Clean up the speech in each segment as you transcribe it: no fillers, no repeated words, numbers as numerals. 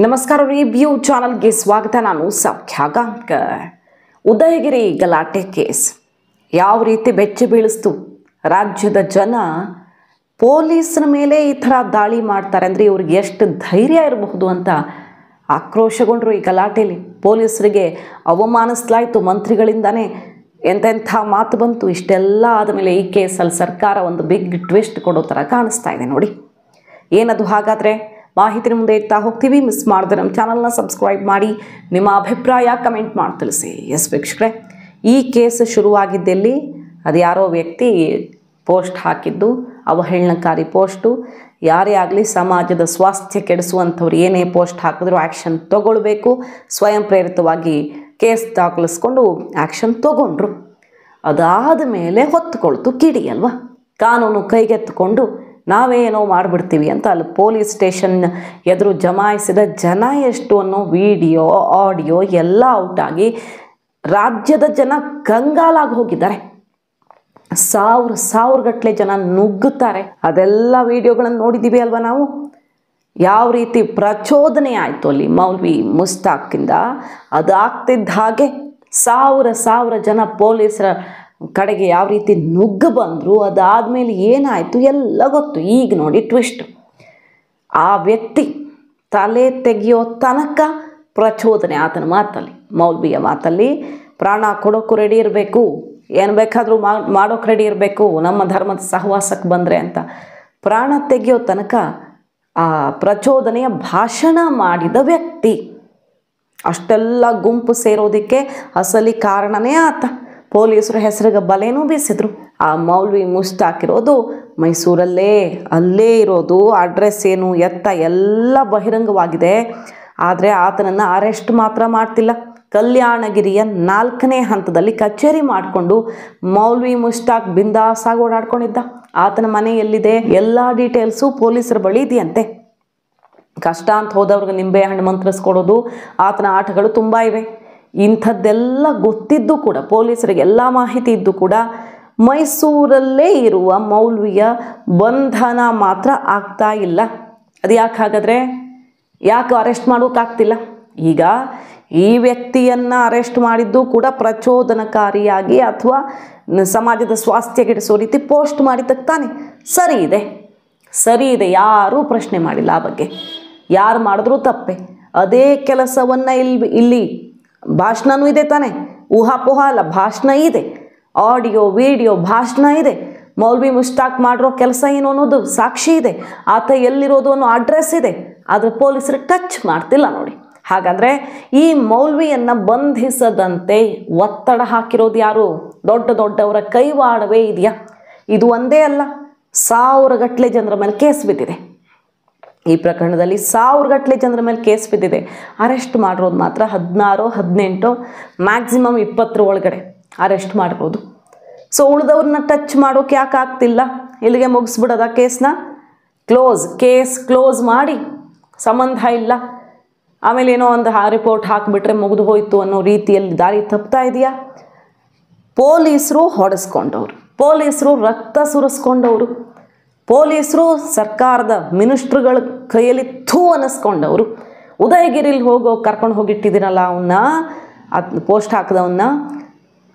ನಮಸ್ಕಾರ ರಿವ್ಯೂ ಚಾನಲ್ಗೆ ಸ್ವಾಗತ. ನಾನು ಸೌಖ್ಯ ಗಾಂವ್ಕರ್. ಉದಯಗಿರಿ ಗಲಾಟೆ ಕೇಸ್ ಯಾವ ರೀತಿ ಬೆಚ್ಚಿ ಬೀಳಿಸ್ತು. ರಾಜ್ಯದ ಜನ ಪೊಲೀಸರ ಮೇಲೆ ಈ ಥರ ದಾಳಿ ಮಾಡ್ತಾರೆ ಅಂದರೆ ಇವ್ರಿಗೆ ಎಷ್ಟು ಧೈರ್ಯ ಇರಬಹುದು ಅಂತ ಆಕ್ರೋಶಗೊಂಡರು. ಈ ಗಲಾಟೆಯಲ್ಲಿ ಪೊಲೀಸರಿಗೆ ಅವಮಾನಿಸಲಾಯಿತು ಮಂತ್ರಿಗಳಿಂದಾನೇ. ಎಂತೆಂಥ ಮಾತು ಬಂತು. ಇಷ್ಟೆಲ್ಲ ಆದಮೇಲೆ ಈ ಕೇಸಲ್ಲಿ ಸರ್ಕಾರ ಒಂದು ಬಿಗ್ ಟ್ವಿಸ್ಟ್ ಕೊಡೋ ಥರ ಕಾಣಿಸ್ತಾ ಇದೆ. ನೋಡಿ ಏನದು ಹಾಗಾದರೆ ಮಾಹಿತಿ ಮುಂದೆ ಇಡ್ತಾ ಹೋಗ್ತೀವಿ. ಮಿಸ್ ಮಾಡಿದ್ರೆ ನಮ್ಮ ಚಾನಲ್ನ ಸಬ್ಸ್ಕ್ರೈಬ್ ಮಾಡಿ, ನಿಮ್ಮ ಅಭಿಪ್ರಾಯ ಕಮೆಂಟ್ ಮಾಡಿ ತಿಳಿಸಿ. ಎಸ್ ವೀಕ್ಷಕರೇ, ಈ ಕೇಸ್ ಶುರುವಾಗಿದ್ದಲ್ಲಿ ಅದು ಯಾರೋ ವ್ಯಕ್ತಿ ಪೋಸ್ಟ್ ಹಾಕಿದ್ದು ಅವಹೇಳನಕಾರಿ ಪೋಸ್ಟು. ಯಾರೇ ಆಗಲಿ ಸಮಾಜದ ಸ್ವಾಸ್ಥ್ಯ ಕೆಡಿಸುವಂಥವ್ರು ಏನೇ ಪೋಸ್ಟ್ ಹಾಕಿದ್ರು ಆ್ಯಕ್ಷನ್ ತಗೊಳ್ಬೇಕು. ಸ್ವಯಂ ಪ್ರೇರಿತವಾಗಿ ಕೇಸ್ ದಾಖಲಿಸ್ಕೊಂಡು ಆ್ಯಕ್ಷನ್ ತಗೊಂಡ್ರು. ಅದಾದ ಮೇಲೆ ಹೊತ್ತುಕೊಳ್ತು ಕಿಡಿ ಅಲ್ವಾ. ಕಾನೂನು ಕೈಗೆತ್ತಿಕೊಂಡು ನಾವೇನೋ ಮಾಡಿಬಿಡ್ತೀವಿ ಅಂತ ಅಲ್ಲಿ ಪೊಲೀಸ್ ಸ್ಟೇಷನ್ ಎದುರು ಜಮಾಯಿಸಿದ ಜನ ಎಷ್ಟು ಅನ್ನೋ ವಿಡಿಯೋ ಆಡಿಯೋ ಎಲ್ಲ ಔಟಾಗಿ ರಾಜ್ಯದ ಜನ ಕಂಗಾಲಾಗಿ ಹೋಗಿದ್ದಾರೆ. ಸಾವಿರ ಗಟ್ಟಲೆ ಜನ ನುಗ್ಗುತ್ತಾರೆ. ಅದೆಲ್ಲ ವಿಡಿಯೋಗಳನ್ನು ನೋಡಿದ್ದೀವಿ ಅಲ್ವಾ ನಾವು. ಯಾವ ರೀತಿ ಪ್ರಚೋದನೆ ಆಯಿತು ಅಲ್ಲಿ ಮೌಲ್ವಿ ಮುಸ್ತಾಕಿಂದ. ಅದಾಗ್ತಿದ್ದ ಹಾಗೆ ಸಾವಿರ ಜನ ಪೊಲೀಸರ ಕಡೆಗೆ ಯಾವ ರೀತಿ ನುಗ್ಗು ಬಂದರು. ಅದಾದಮೇಲೆ ಏನಾಯಿತು ಎಲ್ಲ ಗೊತ್ತು. ಈಗ ನೋಡಿ ಟ್ವಿಸ್ಟ್. ಆ ವ್ಯಕ್ತಿ ತಲೆ ತೆಗೆಯೋ ತನಕ ಪ್ರಚೋದನೆ ಆತನ ಮಾತಲ್ಲಿ, ಮೌಲ್ವಿಯ ಮಾತಲ್ಲಿ. ಪ್ರಾಣ ಕೊಡೋಕ್ಕೂ ರೆಡಿ ಇರಬೇಕು, ಏನು ಬೇಕಾದರೂ ಮಾಡೋಕ್ಕೆ ರೆಡಿ ಇರಬೇಕು ನಮ್ಮ ಧರ್ಮದ ಸಹವಾಸಕ್ಕೆ ಬಂದರೆ ಅಂತ ಪ್ರಾಣ ತೆಗೆಯೋ ತನಕ ಆ ಪ್ರಚೋದನೆಯ ಭಾಷಣ ಮಾಡಿದ ವ್ಯಕ್ತಿ. ಅಷ್ಟೆಲ್ಲ ಗುಂಪು ಸೇರೋದಕ್ಕೆ ಅಸಲಿ ಕಾರಣನೇ ಆತ. ಪೊಲೀಸರು ಹೆಸರಿಗೆ ಬಲೆನೂ ಬೀಸಿದ್ರು. ಆ ಮೌಲ್ವಿ ಮುಸ್ತಾಕಿರೋದು ಮೈಸೂರಲ್ಲೇ, ಅಲ್ಲೇ ಇರೋದು. ಅಡ್ರೆಸ್ ಏನು ಎತ್ತ ಎಲ್ಲ ಬಹಿರಂಗವಾಗಿದೆ. ಆದರೆ ಆತನನ್ನು ಅರೆಸ್ಟ್ ಮಾತ್ರ ಮಾಡ್ತಿಲ್ಲ. ಕಲ್ಯಾಣಗಿರಿಯ 4ನೇ ಹಂತದಲ್ಲಿ ಕಚೇರಿ ಮಾಡಿಕೊಂಡು ಮೌಲ್ವಿ ಮುಸ್ತಾಕ್ ಬಿಂದಾಸಾಗಿ ಓಡಾಡ್ಕೊಂಡಿದ್ದ. ಆತನ ಮನೆ ಎಲ್ಲಿದೆ ಎಲ್ಲ ಡೀಟೇಲ್ಸು ಪೊಲೀಸರ ಬಳಿ ಇದೆಯಂತೆ. ಕಷ್ಟ ಅಂತ ಹೋದವ್ರಿಗೆ ನಿಂಬೆ ಹಣ್ಣು ಮಂತ್ರಿಸ್ಕೊಡೋದು, ಆತನ ಆಟಗಳು ತುಂಬ ಇವೆ. ಇಂಥದ್ದೆಲ್ಲ ಗೊತ್ತಿದ್ದು ಕೂಡ, ಪೊಲೀಸರಿಗೆ ಎಲ್ಲ ಮಾಹಿತಿ ಇದ್ದು ಕೂಡ ಮೈಸೂರಲ್ಲೇ ಇರುವ ಮೌಲ್ವಿಯ ಬಂಧನ ಮಾತ್ರ ಆಗ್ತಾ ಇಲ್ಲ. ಅದು ಯಾಕೆ ಹಾಗಾದರೆ? ಯಾಕೆ ಅರೆಸ್ಟ್ ಮಾಡೋಕ್ಕಾಗ್ತಿಲ್ಲ? ಈಗ ಈ ವ್ಯಕ್ತಿಯನ್ನು ಅರೆಸ್ಟ್ ಮಾಡಿದ್ದು ಕೂಡ ಪ್ರಚೋದನಕಾರಿಯಾಗಿ ಅಥವಾ ಸಮಾಜದ ಸ್ವಾಸ್ಥ್ಯ ಕೆಡಿಸೋ ರೀತಿ ಪೋಸ್ಟ್ ಮಾಡಿದ್ದಕ್ಕೆ ತಾನೆ. ಸರಿ ಇದೆ, ಯಾರೂ ಪ್ರಶ್ನೆ ಮಾಡಿಲ್ಲ ಆ ಬಗ್ಗೆ. ಯಾರು ಮಾಡಿದ್ರೂ ತಪ್ಪೆ. ಅದೇ ಕೆಲಸವನ್ನು ಇಲ್ಲಿ ಭಾಷಣನೂ ಇದೆ ತಾನೆ. ಊಹಾಪೋಹ ಅಲ್ಲ, ಭಾಷಣ ಇದೆ. ಆಡಿಯೋ ವಿಡಿಯೋ ಭಾಷಣ ಇದೆ. ಮೌಲ್ವಿ ಮುಸ್ತಾಕ್ ಮಾಡಿರೋ ಕೆಲಸ ಏನು ಅನ್ನೋದು ಸಾಕ್ಷಿ ಇದೆ. ಆತ ಎಲ್ಲಿರೋದು ಅನ್ನೋ ಅಡ್ರೆಸ್ ಇದೆ. ಆದರೆ ಪೊಲೀಸರು ಟಚ್ ಮಾಡ್ತಿಲ್ಲ ನೋಡಿ. ಹಾಗಾದರೆ ಈ ಮೌಲ್ವಿಯನ್ನು ಬಂಧಿಸದಂತೆ ಒತ್ತಡ ಹಾಕಿರೋದು ಯಾರು? ದೊಡ್ಡವರ ಕೈವಾಡವೇ ಇದೆಯಾ? ಇದು ಒಂದೇ ಅಲ್ಲ, 1000 ಗಟ್ಟಲೆ ಜನರ ಮೇಲೆ ಕೇಸ್ ಬಿದ್ದಿದೆ. ಈ ಪ್ರಕರಣದಲ್ಲಿ 1000 ಗಟ್ಟಲೆ ಜನರ ಮೇಲೆ ಕೇಸ್ ಬಿದ್ದಿದೆ. ಅರೆಸ್ಟ್ ಮಾಡಿರೋದು ಮಾತ್ರ 16, 18, ಮ್ಯಾಕ್ಸಿಮಮ್ 20 ಒಳಗಡೆ ಅರೆಸ್ಟ್ ಮಾಡಿರೋದು. ಸೊ ಉಳಿದವ್ರನ್ನ ಟಚ್ ಮಾಡೋಕೆ ಯಾಕೆ ಆಗ್ತಿಲ್ಲ? ಇಲ್ಲಿಗೆ ಮುಗಿಸ್ಬಿಡೋದ ಕೇಸ್ನ? ಕೇಸ್ ಕ್ಲೋಸ್ ಮಾಡಿ ಸಂಬಂಧ ಇಲ್ಲ, ಆಮೇಲೆ ಏನೋ ಒಂದು ರಿಪೋರ್ಟ್ ಹಾಕಿಬಿಟ್ರೆ ಮುಗಿದು ಹೋಯ್ತು ಅನ್ನೋ ರೀತಿಯಲ್ಲಿ ದಾರಿ ತಪ್ತಾ ಇದೆಯಾ? ಪೊಲೀಸರು ಹೊಡೆಸ್ಕೊಂಡವ್ರು, ಪೊಲೀಸರು ರಕ್ತ ಸುರಿಸ್ಕೊಂಡವರು, ಪೊಲೀಸರು ಸರ್ಕಾರದ ಮಿನಿಸ್ಟ್ರುಗಳ ಕೈಯಲ್ಲಿ ಅನ್ನಿಸ್ಕೊಂಡವರು. ಉದಯಗಿರಿಲಿ ಕರ್ಕೊಂಡು ಹೋಗಿಟ್ಟಿದ್ದೀರಲ್ಲ ಅವನ್ನ, ಅದು ಪೋಸ್ಟ್ ಹಾಕಿದವನ್ನ,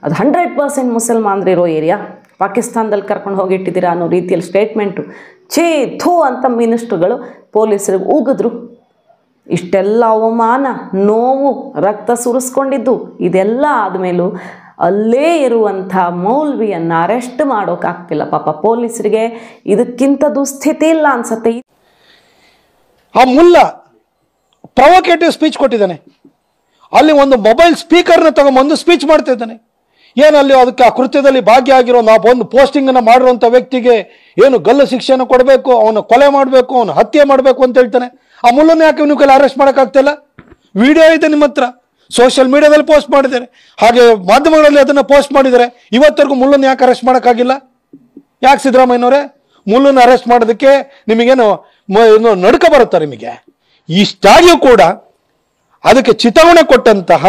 ಅದು 100% ಮುಸಲ್ಮಾನರಿರೋ ಏರಿಯಾ, ಪಾಕಿಸ್ತಾನದಲ್ಲಿ ಕರ್ಕೊಂಡು ಹೋಗಿಟ್ಟಿದ್ದೀರಾ ಅನ್ನೋ ರೀತಿಯಲ್ಲಿ ಸ್ಟೇಟ್ಮೆಂಟು ಅಂತ ಮಿನಿಸ್ಟ್ರುಗಳು ಪೊಲೀಸರಿಗೆ ಉಗಿದ್ರು. ಇಷ್ಟೆಲ್ಲ ಅವಮಾನ, ನೋವು, ರಕ್ತ ಸುರಿಸ್ಕೊಂಡಿದ್ದು ಇದೆಲ್ಲ ಆದಮೇಲೂ ಅಲ್ಲೇ ಇರುವಂಥ ಮೌಲ್ವಿಯನ್ನು ಅರೆಸ್ಟ್ ಮಾಡೋಕ್ಕಾಗ್ತಿಲ್ಲ. ಪಾಪ ಪೊಲೀಸರಿಗೆ ಇದಕ್ಕಿಂತ ದುಸ್ಥಿತಿ ಇಲ್ಲ ಅನ್ಸತ್ತೆ. ಆ ಮುಲ್ಲ ಪ್ರೊವೊಕೇಟಿವ್ ಸ್ಪೀಚ್ ಕೊಟ್ಟಿದ್ದಾನೆ. ಅಲ್ಲಿ ಒಂದು ಮೊಬೈಲ್ ಸ್ಪೀಕರ್ನ ತಗೊಂಬಂದು ಸ್ಪೀಚ್ ಮಾಡ್ತಾ ಇದ್ದಾನೆ. ಏನಲ್ಲಿ ಅದಕ್ಕೆ ಆ ಕೃತ್ಯದಲ್ಲಿ ಭಾಗಿಯಾಗಿರೋ ಒಂದು ಪೋಸ್ಟಿಂಗನ್ನು ಮಾಡಿರುವಂಥ ವ್ಯಕ್ತಿಗೆ ಏನು ಗಲ್ಲು ಶಿಕ್ಷೆಯನ್ನು ಕೊಡಬೇಕು, ಅವನು ಕೊಲೆ ಮಾಡಬೇಕು, ಅವನು ಹತ್ಯೆ ಮಾಡಬೇಕು ಅಂತ ಹೇಳ್ತಾನೆ. ಆ ಮುಲ್ಲನ್ನು ಯಾಕೆ ನೀವು ಕೈಲಿ ಅರೆಸ್ಟ್ ಮಾಡೋಕ್ಕಾಗ್ತಿಲ್ಲ? ವಿಡಿಯೋ ಇದೆ ನಿಮ್ಮ ಹತ್ರ, ಸೋಷಿಯಲ್ ಮೀಡಿಯಾದಲ್ಲಿ ಪೋಸ್ಟ್ ಮಾಡಿದ್ದಾರೆ, ಹಾಗೆ ಮಾಧ್ಯಮಗಳಲ್ಲಿ ಅದನ್ನು ಪೋಸ್ಟ್ ಮಾಡಿದ್ದಾರೆ. ಇವತ್ತರೆಗೂ ಮುಲ್ಲನ್ನು ಯಾಕೆ ಅರೆಸ್ಟ್ ಮಾಡೋಕ್ಕಾಗಿಲ್ಲ? ಯಾಕೆ ಸಿದ್ದರಾಮಯ್ಯನವರೇ ಮುಲ್ಲನ್ನು ಅರೆಸ್ಟ್ ಮಾಡೋದಕ್ಕೆ ನಿಮಗೇನು ನಡುಕ ಬರುತ್ತಾ? ನಿಮಗೆ ಇಷ್ಟಾಗಿಯೂ ಕೂಡ ಅದಕ್ಕೆ ಚಿತಾವಣೆ ಕೊಟ್ಟಂತಹ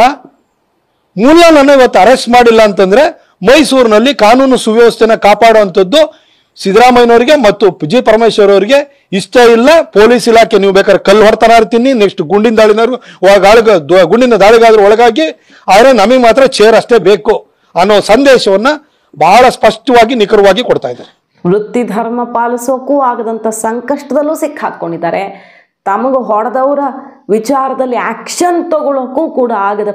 ಮುಲ್ಲನನ್ನು ಇವತ್ತು ಅರೆಸ್ಟ್ ಮಾಡಿಲ್ಲ ಅಂತಂದ್ರೆ ಮೈಸೂರಿನಲ್ಲಿ ಕಾನೂನು ಸುವ್ಯವಸ್ಥೆನ ಕಾಪಾಡುವಂಥದ್ದು ಸಿದ್ದರಾಮಯ್ಯನವರಿಗೆ ಮತ್ತು ಜಿ ಪರಮೇಶ್ವರ್ ಅವರಿಗೆ ಇಷ್ಟ ಇಲ್ಲ. ಪೊಲೀಸ್ ಇಲಾಖೆ ನೀವು ಬೇಕಾದ್ರೆ ಕಲ್ಲು ಹೊಡ್ತಾನ ಇರ್ತೀನಿ, ನೆಕ್ಸ್ಟ್ ಗುಂಡಿನ ದಾಳಿನಾರು ಗುಂಡಿನ ದಾಳಿಗಾದ್ರೂ ಒಳಗಾಗಿ, ಆದರೆ ನಮಗೆ ಮಾತ್ರ ಚೇರ್ ಅಷ್ಟೇ ಬೇಕು ಅನ್ನೋ ಸಂದೇಶವನ್ನ ಬಹಳ ಸ್ಪಷ್ಟವಾಗಿ ನಿಖರವಾಗಿ ಕೊಡ್ತಾ ಇದ್ದಾರೆ. ವೃತ್ತಿ ಧರ್ಮ ಪಾಲಿಸೋಕ್ಕೂ ಆಗದಂಥ ಸಂಕಷ್ಟದಲ್ಲೂ ಸಿಕ್ಕಾಕೊಂಡಿದ್ದಾರೆ. ತಮಗೆ ಹೊಡೆದವರ ವಿಚಾರದಲ್ಲಿ ಆ್ಯಕ್ಷನ್ ತಗೊಳ್ಳೋಕ್ಕೂ ಕೂಡ ಆಗದ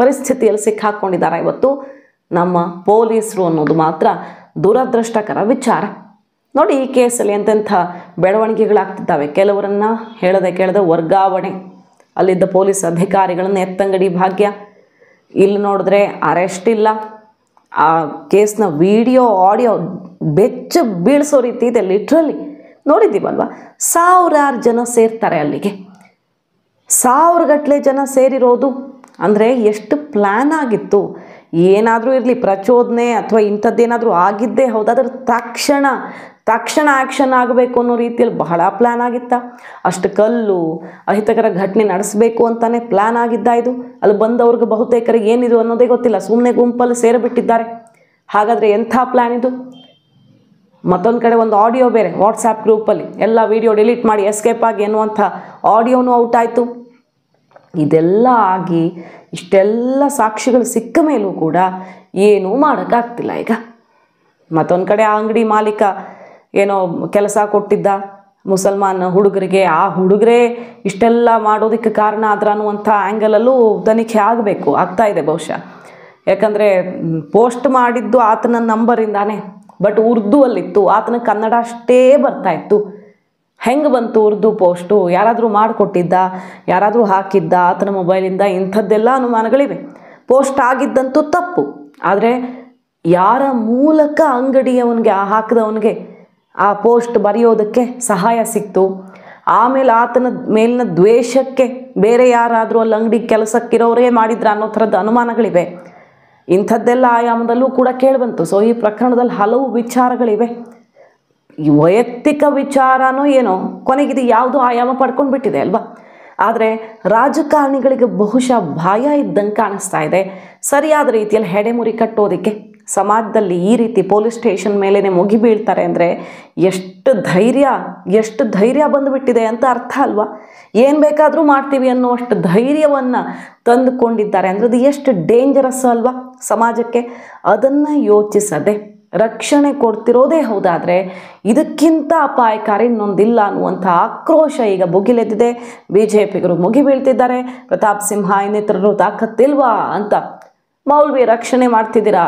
ಪರಿಸ್ಥಿತಿಯಲ್ಲಿ ಸಿಕ್ಕಾಕೊಂಡಿದ್ದಾರೆ ಇವತ್ತು ನಮ್ಮ ಪೊಲೀಸರು ಅನ್ನೋದು ಮಾತ್ರ ದುರದೃಷ್ಟಕರ ವಿಚಾರ. ನೋಡಿ, ಈ ಕೇಸಲ್ಲಿ ಎಂತೆಂಥ ಬೆಳವಣಿಗೆಗಳಾಗ್ತಿದ್ದಾವೆ. ಕೆಲವರನ್ನು ಕೇಳದೆ ವರ್ಗಾವಣೆ, ಅಲ್ಲಿದ್ದ ಪೊಲೀಸ್ ಅಧಿಕಾರಿಗಳನ್ನು ಎತ್ತಂಗಡಿ ಭಾಗ್ಯ. ಇಲ್ಲಿ ನೋಡಿದ್ರೆ ಅರೆಸ್ಟ್ ಇಲ್ಲ. ಆ ಕೇಸ್ನ ವಿಡಿಯೋ ಆಡಿಯೋ ಬೆಚ್ಚ ಬೀಳಿಸೋ ರೀತಿ ಇದೆ. ಲಿಟ್ರಲಿ ನೋಡಿದ್ದೀವಲ್ವ, ಸಾವಿರಾರು ಜನ ಸೇರ್ತಾರೆ ಅಲ್ಲಿಗೆ. 1000 ಗಟ್ಟಲೆ ಜನ ಸೇರಿರೋದು ಅಂದರೆ ಎಷ್ಟು ಪ್ಲ್ಯಾನ್ ಆಗಿತ್ತು. ಏನಾದರೂ ಇರಲಿ, ಪ್ರಚೋದನೆ ಅಥವಾ ಇಂಥದ್ದೇನಾದರೂ ಆಗಿದ್ದೇ ಹೌದಾದ್ರೆ ತಕ್ಷಣ ಆ್ಯಕ್ಷನ್ ಆಗಬೇಕು ಅನ್ನೋ ರೀತಿಯಲ್ಲಿ ಬಹಳ ಪ್ಲ್ಯಾನ್ ಆಗಿತ್ತ. ಅಷ್ಟು ಕಲ್ಲು ಅಹಿತಕರ ಘಟನೆ ನಡೆಸಬೇಕು ಅಂತಲೇ ಪ್ಲ್ಯಾನ್ ಆಗಿದ್ದ ಇದು. ಅಲ್ಲಿ ಬಂದವ್ರಿಗೆ ಬಹುತೇಕರಿಗೆ ಏನಿದು ಅನ್ನೋದೇ ಗೊತ್ತಿಲ್ಲ, ಸುಮ್ಮನೆ ಗುಂಪಲ್ಲಿ ಸೇರಿಬಿಟ್ಟಿದ್ದಾರೆ. ಹಾಗಾದರೆ ಎಂಥ ಪ್ಲ್ಯಾನ್ ಇದು? ಮತ್ತೊಂದು ಕಡೆ ಒಂದು ಆಡಿಯೋ ಬೇರೆ ವಾಟ್ಸಾಪ್ ಗ್ರೂಪಲ್ಲಿ ಎಲ್ಲ ವಿಡಿಯೋ ಡಿಲೀಟ್ ಮಾಡಿ ಎಸ್ಕೇಪ್ ಆಗಿ ಎನ್ನುವಂಥ ಆಡಿಯೋನೂ ಔಟ್ ಆಯಿತು. ಇದೆಲ್ಲ ಆಗಿ ಇಷ್ಟೆಲ್ಲ ಸಾಕ್ಷಿಗಳು ಸಿಕ್ಕ ಮೇಲೂ ಕೂಡ ಏನೂ ಮಾಡೋಕ್ಕಾಗ್ತಿಲ್ಲ ಈಗ. ಮತ್ತೊಂದು ಕಡೆ ಆ ಅಂಗಡಿ ಮಾಲೀಕ ಏನೋ ಕೆಲಸ ಕೊಟ್ಟಿದ್ದ ಮುಸಲ್ಮಾನ್ ಹುಡುಗರಿಗೆ, ಆ ಹುಡುಗರೇ ಇಷ್ಟೆಲ್ಲ ಮಾಡೋದಕ್ಕೆ ಕಾರಣ ಆದ್ರ ಅನ್ನುವಂಥ ಆ್ಯಂಗಲಲ್ಲೂ ತನಿಖೆ ಆಗಬೇಕು, ಆಗ್ತಾ ಇದೆ ಬಹುಶಃ. ಯಾಕಂದರೆ ಪೋಸ್ಟ್ ಮಾಡಿದ್ದು ಆತನ ನಂಬರಿಂದಾನೇ, ಬಟ್ ಉರ್ದು ಅಲ್ಲಿತ್ತು, ಆತನ ಕನ್ನಡ ಅಷ್ಟೇ ಬರ್ತಾಯಿತ್ತು. ಹೆಂಗೆ ಬಂತು ಉರ್ದು ಪೋಸ್ಟು? ಯಾರಾದರೂ ಮಾಡಿಕೊಟ್ಟಿದ್ದ, ಯಾರಾದರೂ ಹಾಕಿದ್ದ ಆತನ ಮೊಬೈಲಿಂದ? ಇಂಥದ್ದೆಲ್ಲ ಅನುಮಾನಗಳಿವೆ. ಪೋಸ್ಟ್ ಆಗಿದ್ದಂತೂ ತಪ್ಪು, ಆದರೆ ಯಾರ ಮೂಲಕ ಅಂಗಡಿಯವನಿಗೆ ಹಾಕಿದವನಿಗೆ ಆ ಪೋಸ್ಟ್ ಬರೆಯೋದಕ್ಕೆ ಸಹಾಯ ಸಿಕ್ತು? ಆಮೇಲೆ ಆತನ ಮೇಲಿನ ದ್ವೇಷಕ್ಕೆ ಬೇರೆ ಯಾರಾದರೂ ಅಲ್ಲಿ ಅಂಗಡಿ ಕೆಲಸಕ್ಕಿರೋರೇ ಮಾಡಿದ್ರ ಅನ್ನೋ ಥರದ ಅನುಮಾನಗಳಿವೆ. ಇಂಥದ್ದೆಲ್ಲ ಆಯಾಮದಲ್ಲೂ ಕೂಡ ಕೇಳಿಬಂತು. ಸೊ ಈ ಪ್ರಕರಣದಲ್ಲಿ ಹಲವು ವಿಚಾರಗಳಿವೆ. ಈ ವೈಯಕ್ತಿಕ ವಿಚಾರನೋ ಏನೋ ಕೊನೆಗಿದು ಯಾವುದೋ ಆಯಾಮ ಪಡ್ಕೊಂಡು ಬಿಟ್ಟಿದೆ ಅಲ್ವಾ. ಆದರೆ ರಾಜಕಾರಣಿಗಳಿಗೆ ಬಹುಶಃ ಭಯ ಇದ್ದಂಗೆ ಕಾಣಿಸ್ತಾ ಇದೆ. ಸರಿಯಾದ ರೀತಿಯಲ್ಲಿ ಹೆಡೆಮುರಿ ಕಟ್ಟೋದಕ್ಕೆ ಸಮಾಜದಲ್ಲಿ ಈ ರೀತಿ ಪೊಲೀಸ್ ಸ್ಟೇಷನ್ ಮೇಲೇ ಮುಗಿ ಬೀಳ್ತಾರೆ ಅಂದರೆ ಎಷ್ಟು ಧೈರ್ಯ ಬಂದುಬಿಟ್ಟಿದೆ ಅಂತ ಅರ್ಥ ಅಲ್ವಾ. ಏನು ಬೇಕಾದರೂ ಮಾಡ್ತೀವಿ ಅನ್ನುವಷ್ಟು ಧೈರ್ಯವನ್ನು ತಂದುಕೊಂಡಿದ್ದಾರೆ ಅಂದರೆ ಅದು ಎಷ್ಟು ಡೇಂಜರಸ್ ಅಲ್ವಾ ಸಮಾಜಕ್ಕೆ. ಅದನ್ನು ಯೋಚಿಸದೆ ರಕ್ಷಣೆ ಕೊಡ್ತಿರೋದೇ ಹೌದಾದರೆ ಇದಕ್ಕಿಂತ ಅಪಾಯಕಾರಿ ಇನ್ನೊಂದಿಲ್ಲ ಅನ್ನುವಂಥ ಆಕ್ರೋಶ ಈಗ ಭುಗಿಲೆದ್ದಿದೆ. BJPಗರು ಮುಗಿ ಬೀಳ್ತಿದ್ದಾರೆ. ಪ್ರತಾಪ್ ಸಿಂಹ ಇನ್ನಿತರರು ತಾಕತ್ತಿಲ್ವಾ ಅಂತ, ಮೌಲ್ವಿ ರಕ್ಷಣೆ ಮಾಡ್ತಿದ್ದೀರಾ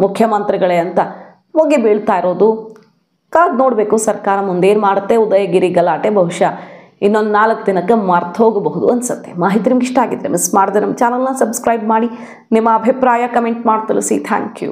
ಮುಖ್ಯಮಂತ್ರಿಗಳೇ ಅಂತ ಮುಗಿ ಬೀಳ್ತಾ ಇರೋದು. ಕಾದು ನೋಡಬೇಕು ಸರ್ಕಾರ ಮುಂದೇನು ಮಾಡುತ್ತೆ. ಉದಯಗಿರಿ ಗಲಾಟೆ ಬಹುಶಃ ಇನ್ನೊಂದು 4 ದಿನಕ್ಕೆ ಮರ್ತು ಹೋಗಬಹುದು ಅನಿಸುತ್ತೆ. ಮಾಹಿತಿ ನಿಮ್ಗೆ ಇಷ್ಟ ಆಗಿದ್ರೆ ಮಿಸ್ ಮಾಡದೆ ನಮ್ಮ ಚಾನಲ್ನ ಸಬ್ಸ್ಕ್ರೈಬ್ ಮಾಡಿ, ನಿಮ್ಮ ಅಭಿಪ್ರಾಯ ಕಮೆಂಟ್ ಮಾಡಿ ತಿಳಿಸಿ. Thank you.